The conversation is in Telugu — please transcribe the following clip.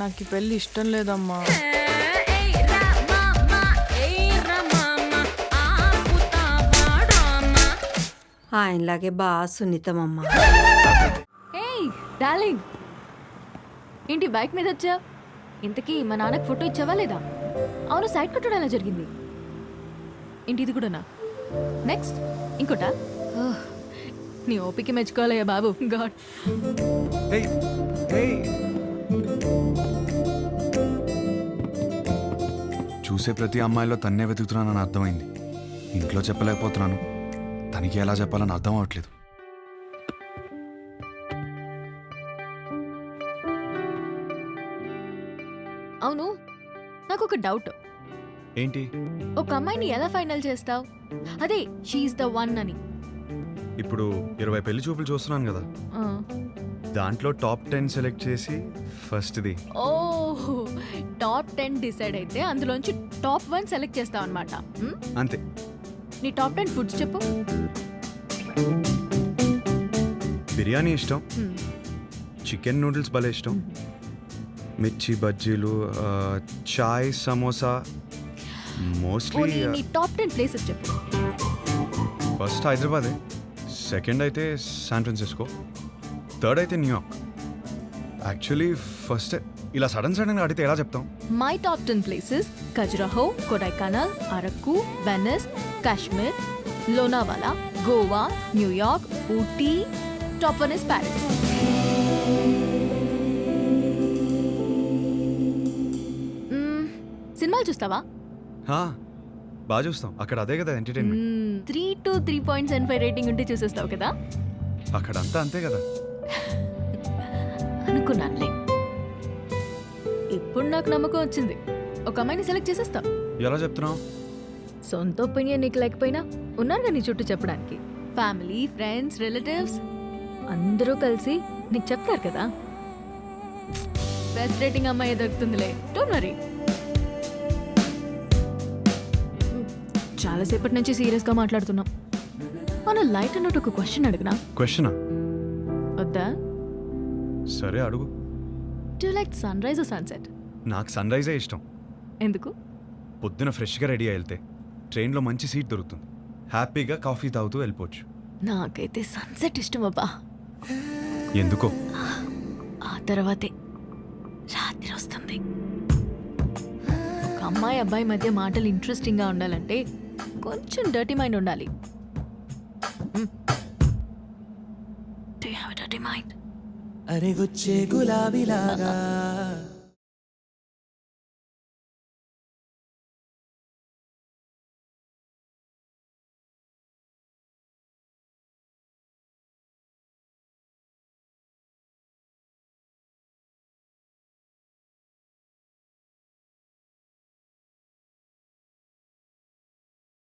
నాకు ఈ పెళ్ళి ఇష్టం లేదమ్మా. ఆయనలాగే బాగా సున్నితమమ్మా. ఏయ్ డార్లింగ్, ఏంటి బైక్ మీద వచ్చా? ఇంతకీ మా నాన్నకి ఫోటో ఇచ్చావా లేదా? అవును, సైడ్ కొట్టడం ఎలా జరిగింది? ఏంటి ఇది కూడానా? నెక్స్ట్ ఇంకోటా? ఓహ్, నీ ఓపిక మెచ్చుకోవాలయ్యా బాబు. గాడ్. చూసే ప్రతి అమ్మాయిలో తన్నే వెతుకుతున్నానని అర్థమైంది. ఇంట్లో చెప్పలేకపోతున్నాను, తనకి ఎలా చెప్పాలని అర్థం అవ్వట్లేదు. అవును, నాకు ఒక డౌట్. ఏంటి? ఒక అమ్మాయిని ఎలా ఫైనల్ చేస్తావు? అదే షీఈస్ ద వన్ అని. ఇప్పుడు 20 పెళ్లి చూపులు చూస్తున్నాను కదా, దాంట్లో టాప్ 10 సెలెక్ట్ చేసి ఫస్ట్ది. ఓహ్, టాప్ 10 డిసైడ్ అయితే అందులోంచి టాప్ 1 సెలెక్ట్ చేస్తావు అనమాట. అంతే. నీ టాప్ 10 ఫుడ్స్ చెప్పు. బిర్యానీ ఇష్టం, చికెన్ నూడిల్స్ భలే ఇష్టం, మిర్చి బజ్జీలు, చాయ్, సమోసా. మోస్ట్లీ నీ టాప్ 10 ప్లేసెస్ చెప్పు. ఫస్ట్ హైదరాబాదే, సెకండ్ అయితే శాన్ ఫ్రాన్సిస్కో, థర్డ్ అయితే న్యూయార్క్. యాక్చువల్లీ ఫస్ట్ ఇలా సడన్ అడిగితే ఎలా చెప్తాం? My top 10 places: Khajuraho, Kodaikanal, Araku, Venice, Kashmir, Lonavala, Goa, New York, Ooty. Top 1 is Paris. సినిమాలు చూస్తావా? బాగా చూస్తాం, అక్కడ అదే కదా ఎంటర్టైన్మెంట్. 3 to 3.75 రేటింగ్ ఉంటే చూసేస్తావు కదా? అక్కడ అంతా అంతే కదా. అనుకున్నానులే. ఇప్పుడు నాకు నమ్మకం వచ్చింది, ఒక అమ్మాయిని సెలెక్ట్ చేసేస్తావు. ఎలా చెప్తున్నావు? సొంత ఒపీనియన్ నీకు లేకపోయినా ఉన్నారుగా నీ చుట్టూ చెప్పడానికి. ఫ్యామిలీ, ఫ్రెండ్స్, రిలేటివ్స్ అందరూ కలిసి నీకు చెప్తారు కదా. బెస్ట్ రేటింగ్ అమ్మాయి దొరుకుతుందిలే, డోంట్ వరీ. చాలాసేపటి నుంచి సీరియస్గా మాట్లాడుతున్నాం. మన లైట్ అన్నట్టు ఒక క్వశ్చన్ అడిగినా? క్వశ్చనా? వద్దా? సరే అడుగు. Do like sunrise or sunset? నాకు సన్ రైజే ఇష్టం. ఎందుకు? పొద్దున ఫ్రెష్గా రెడీ అయి వెళ్తే ట్రైన్లో మంచి సీట్ దొరుకుతుంది, హ్యాపీగా కాఫీ తాగుతూ వెళ్ళిపోవచ్చు. నాకైతే సన్సెట్ ఇష్టం అబ్బా. ఎందుకో? ఆ తర్వాతే రాత్రి వస్తుంది. ఒక అమ్మాయి అబ్బాయి మధ్య మాటలు ఇంట్రెస్టింగ్గా ఉండాలంటే కొంచెం డర్టీ మైండ్ ఉండాలి. Do you have a dirty mind? అరే గుచ్చే గులాబీలాగా